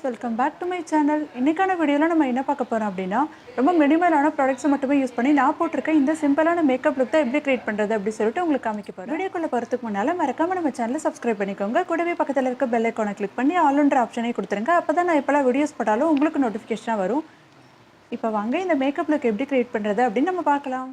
Welcome back to my channel. இன்றைக்கான வீடியோவில் நம்ம என்ன பார்க்க போகிறோம் அப்படின்னா, ரொம்ப மினிமலான ப்ராடக்ட்ஸை மட்டுமே யூஸ் பண்ணி நான் போட்டிருக்க இந்த சிம்பிளான மேக்கப் லுக் தான் எப்படி கிரியேட் பண்ணுறது அப்படின்னு சொல்லிட்டு உங்களுக்கு காமிக்க போகிறோம். வீடியோக்குள்ளே போகிறதுக்கு முன்னால் மறக்காம நம்ம சேனலை சப்ஸ்கிரைப் பண்ணிக்கோங்க. கூடவே பக்கத்தில் இருக்க பெல் ஐக்கானை கிளிக் பண்ணி ஆல்ன்ற ஆப்ஷனே கொடுத்துருங்க. அப்போ தான் நான் எப்போல்லாம் வீடியோஸ் போட்டாலும் உங்களுக்கு நோட்டிஃபிகேஷனாக வரும். இப்போ வாங்க இந்த மேக்கப் லுக் எப்படி கிரியேட் பண்ணுறது அப்படின்னு நம்ம பார்க்கலாம்.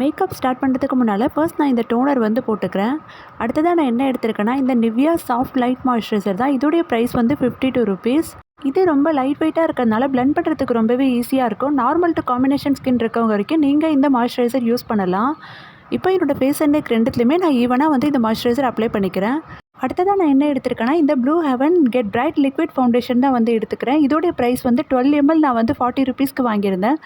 மேக்கப் ஸ்டார்ட் பண்ணுறதுக்கு முன்னால் ஃபர்ஸ்ட் நான் இந்த டோனர் வந்து போட்டுக்கிறேன். அடுத்ததாக நான் என்ன எடுத்திருக்கேன்னா, இந்த நிவ்யா சாஃப்ட் லைட் மாய்ஸ்சரைசர் தான். இதோடைய ப்ரைஸ் வந்து 52 ருபீஸ். இது ரொம்ப லைட் வெயிட்டாக இருக்கிறதுனால பிளெண்ட் பண்ணுறதுக்கு ரொம்பவே ஈஸியாக இருக்கும். நார்மல் டு காம்பினேஷன் ஸ்கின் இருக்கவங்க வரைக்கும் நீங்கள் இந்த மாய்ஸ்சரைசர் யூஸ் பண்ணலாம். இப்போ என்னோடய ஃபேஸ் அண்ட் நெக் ரெண்டுத்துலையுமே நான் ஈவனாக வந்து இந்த மாய்ஸ்சரைசர் அப்ளை பண்ணிக்கிறேன். அடுத்ததாக நான் என்ன எடுத்திருக்கேன்னா, இந்த blue heaven get bright liquid foundation தான் வந்து எடுத்துக்கிறேன். இதோடைய ப்ரைஸ் வந்து 12 ml நான் வந்து 40 ருபீஸ்க்கு வாங்கியிருந்தேன்.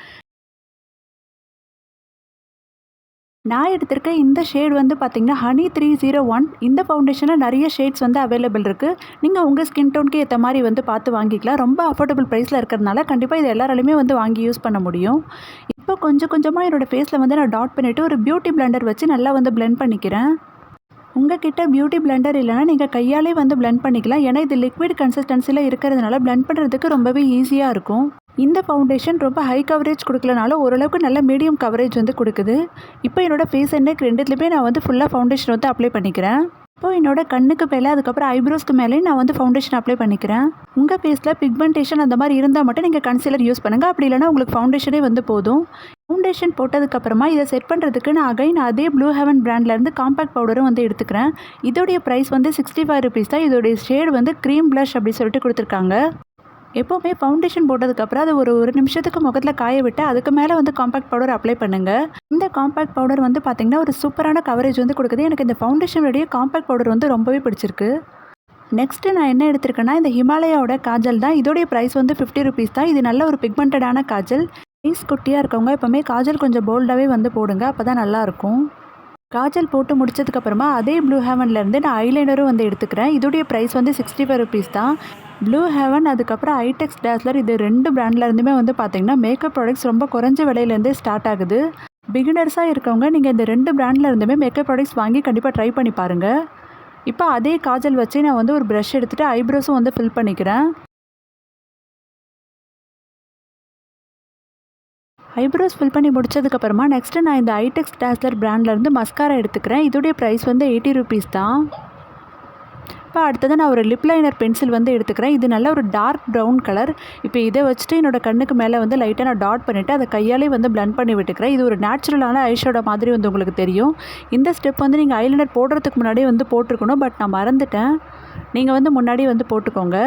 நான் எடுத்திருக்க இந்த ஷேட் வந்து பார்த்திங்கன்னா ஹனி 301. இந்த ஃபவுண்டேஷனில் நிறைய ஷேட்ஸ் வந்து அவைலபிள் இருக்குது. நீங்கள் உங்கள் ஸ்கின் டோனுக்கு ஏற்ற மாதிரி வந்து பார்த்து வாங்கிக்கலாம். ரொம்ப அஃபோர்டபுள் ப்ரைஸில் இருக்கிறதுனால கண்டிப்பாக இது எல்லாராலையுமே வந்து வாங்கி யூஸ் பண்ண முடியும். இப்போ கொஞ்சம் கொஞ்சமாக என்னோடய ஃபேஸில் வந்து நான் டாட் பண்ணிவிட்டு ஒரு பியூட்டி பிளெண்டர் வச்சு நல்லா வந்து பிளெண்ட் பண்ணிக்கிறேன். உங்ககிட்ட பியூட்டி பிளெண்டர் இல்லைனா நீங்கள் கையாலே வந்து பிளெண்ட் பண்ணிக்கலாம். ஏன்னா இது லிக்விட் கன்சிஸ்டன்சியில் இருக்கிறதுனால பிளெண்ட் பண்ணுறதுக்கு ரொம்பவே ஈஸியாக இருக்கும். இந்த ஃபவுண்டேஷன் ரொம்ப ஹை கவரேஜ் கொடுக்கலனாலும் ஓரளவுக்கு நல்ல மீடியம் கவரேஜ் வந்து கொடுக்குது. இப்போ என்னோடய ஃபேஸ் அண்ட் நெக் ரெண்டுத்துலையுமே நான் வந்து ஃபுல்லாக ஃபவுண்டேஷன் வந்து அப்ளை பண்ணிக்கிறேன். இப்போ என்னோட கண்ணுக்கு மேலே அதுக்கப்புறம் ஐப்ரோஸ்க்கு மேலேயும் நான் வந்து ஃபவுண்டேஷன் அப்ளை பண்ணிக்கிறேன். உங்கள் ஃபேஸில் பிக்மெண்டேஷன் அந்த மாதிரி இருந்தால் மட்டும் நீங்கள் கன்சீலர் யூஸ் பண்ணுங்கள். அப்படி இல்லைனா உங்களுக்கு ஃபவுண்டேஷனே வந்து போதும். ஃபவுண்டேஷன் போட்டதுக்கப்புறமா இதை செட் பண்ணுறதுக்கு நான் அகைன் அதே ப்ளூ ஹெவன் பிராண்ட்லேருந்து காம்பேக்ட் பவுடரும் வந்து எடுத்துக்கிறேன். இதோடைய ப்ரைஸ் வந்து 65 ருபீஸ் தான். இதோடைய ஷேட் வந்து க்ரீம் ப்ளஷ் அப்படி சொல்லிட்டு கொடுத்துருக்காங்க. எப்போவுமே ஃபவுண்டேஷன் போட்டதுக்கப்புறம் அது ஒரு நிமிஷத்துக்கு முகத்தில் காய விட்டு அதுக்கு மேலே வந்து காம்பேக்ட் பவுடர் அப்ளை பண்ணுங்கள். இந்த காம்பேக்ட் பவுடர் வந்து பார்த்திங்கன்னா ஒரு சூப்பரான கவரேஜ் வந்து கொடுக்குது. எனக்கு இந்த ஃபவுண்டேஷனுடைய காம்பேக்ட் பவுடர் வந்து ரொம்பவே பிடிச்சிருக்கு. நெக்ஸ்ட்டு நான் என்ன எடுத்திருக்கேன்னா, இந்த ஹிமாலயாவோட காஜல் தான். இதோடைய ப்ரைஸ் வந்து 50 ருபீஸ் தான். இது நல்ல ஒரு பிக்மெண்டடான காஜல். ஃபேஸ் குட்டியாக இருக்கவங்க எப்போவுமே காஜல் கொஞ்சம் போல்டாகவே வந்து போடுங்க. அப்போ தான் நல்லாயிருக்கும். காஜல் போட்டு முடிச்சதுக்கப்புறமா அதே ப்ளூ ஹெவன்லேருந்து நான் ஐலைனரும் வந்து எடுத்துக்கிறேன். இதோடைய ப்ரைஸ் வந்து 65 ருபீஸ் தான். ப்ளூ ஹெவன் அதுக்கப்புறம் ஐடெக்ஸ் டேஸ்லர் இது 2 பிராண்ட்லேருந்துமே வந்து பார்த்திங்கன்னா மேக்கப் ப்ராடக்ட்ஸ் ரொம்ப குறைஞ்ச விலையிலேருந்தே ஸ்டார்ட் ஆகுது. பிகினர்ஸாக இருக்கவங்க நீங்கள் இந்த 2 பிராண்ட்லேருந்துமே மேக்கப் ப்ராடக்ட்ஸ் வாங்கி கண்டிப்பாக ட்ரை பண்ணி பாருங்கள். இப்போ அதே காஜல் வச்சு நான் வந்து ஒரு ப்ரஷ் எடுத்துகிட்டு ஐப்ரோஸும் வந்து ஃபில் பண்ணிக்கிறேன். ஐப்ரோஸ் ஃபில் பண்ணி முடிச்சதுக்கப்புறமா நெக்ஸ்ட்டு நான் இந்த ஐடெக்ஸ் டேஸ்லர் பிராண்ட்லேருந்து மஸ்காரா எடுத்துக்கிறேன். இதோடைய ப்ரைஸ் வந்து 80 ருபீஸ் தான். இப்போ அடுத்தது நான் ஒரு லிப் லைனர் பென்சில் வந்து எடுத்துக்கிறேன். இது நல்ல ஒரு டார்க் ப்ரௌன் கலர். இப்போ இதை வச்சுட்டு என்னோடய கண்ணுக்கு மேலே வந்து லைட்டாக நான் டாட் பண்ணிவிட்டு அதை கையாலே வந்து பிளெண்ட் பண்ணி விட்டுக்கிறேன். இது ஒரு நேச்சுரலான ஐஷேடோ மாதிரி வந்து உங்களுக்கு தெரியும். இந்த ஸ்டெப் வந்து நீங்கள் ஐலைனர் போடுறதுக்கு முன்னாடியே வந்து போட்டிருக்கணும். பட் நான் மறந்துட்டேன். நீங்கள் வந்து முன்னாடி வந்து போட்டுக்கோங்க.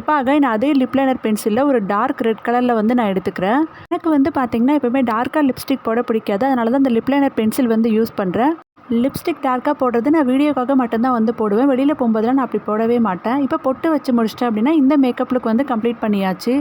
இப்போ அகைன் அதே லிப் லைனர் பென்சிலில் ஒரு டார்க் ரெட் கலரில் வந்து நான் எடுத்துக்கிறேன். எனக்கு வந்து பார்த்திங்கன்னா எப்போவுமே டார்க்காக லிப்ஸ்டிக் போட பிடிக்காது. அதனால தான் இந்த லிப் லைனர் பென்சில் வந்து யூஸ் பண்ணுறேன். லிப்ஸ்டிக் டார்க்காக போடுறது நான் வீடியோக்காக மட்டும்தான் வந்து போடுவேன். வெளியில் போகும்போதெல்லாம் நான் அப்படி போடவே மாட்டேன். இப்போ பொட்டு வச்சு முடிச்சிட்டேன் அப்படின்னா இந்த மேக்கப் லுக் வந்து கம்ப்ளீட் பண்ணியாச்சு.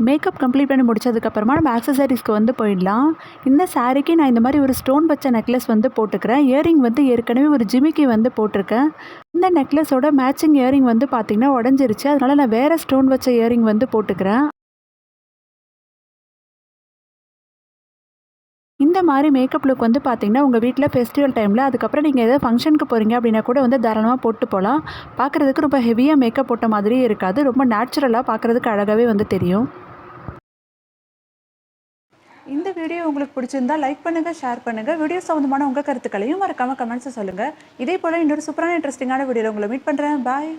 மேக்கப் கம்ப்ளீட் பண்ணி முடிச்சதுக்கப்புறமா நம்ம ஆக்சசரிஸ்க்கு வந்து போயிடலாம். இந்த சாரீக்கு நான் இந்த மாதிரி ஒரு ஸ்டோன் வச்ச நெக்லஸ் வந்து போட்டுக்கிறேன். இயரிங் வந்து ஏற்கனவே ஒரு ஜிமிக்கி வந்து போட்டிருக்கேன். இந்த நெக்லஸோட மேட்சிங் இயரிங் வந்து பார்த்திங்கன்னா உடஞ்சிருச்சு. அதனால் நான் வேறு ஸ்டோன் வச்ச இயரிங் வந்து போட்டுக்கிறேன். இந்த மாதிரி மேக்கப் லுக் வந்து பார்த்திங்கன்னா உங்கள் வீட்டில் ஃபெஸ்டிவல் டைமில் அதுக்கப்புறம் நீங்கள் எதாவது ஃபங்க்ஷனுக்கு போகிறீங்க அப்படின்னா கூட வந்து தாராளமாக போட்டு போகலாம். பார்க்குறதுக்கு ரொம்ப ஹெவியாக மேக்கப் போட்ட மாதிரியே இருக்காது. ரொம்ப நேச்சுரலாக பார்க்குறதுக்கு அழகாகவே வந்து தெரியும். இந்த வீடியோ உங்களுக்கு பிடிச்சிருந்தா லைக் பண்ணுங்கள், ஷேர் பண்ணுங்கள். வீடியோ சம்மந்தமான உங்கள் கருத்துக்களையும் மறக்காமல் கமெண்ட்ஸை சொல்லுங்கள். இதே போல் இன்னொரு சூப்பரான இன்ட்ரெஸ்டிங்கான வீடியோவில் உங்களை மீட் பண்ணுறேன். பாய்.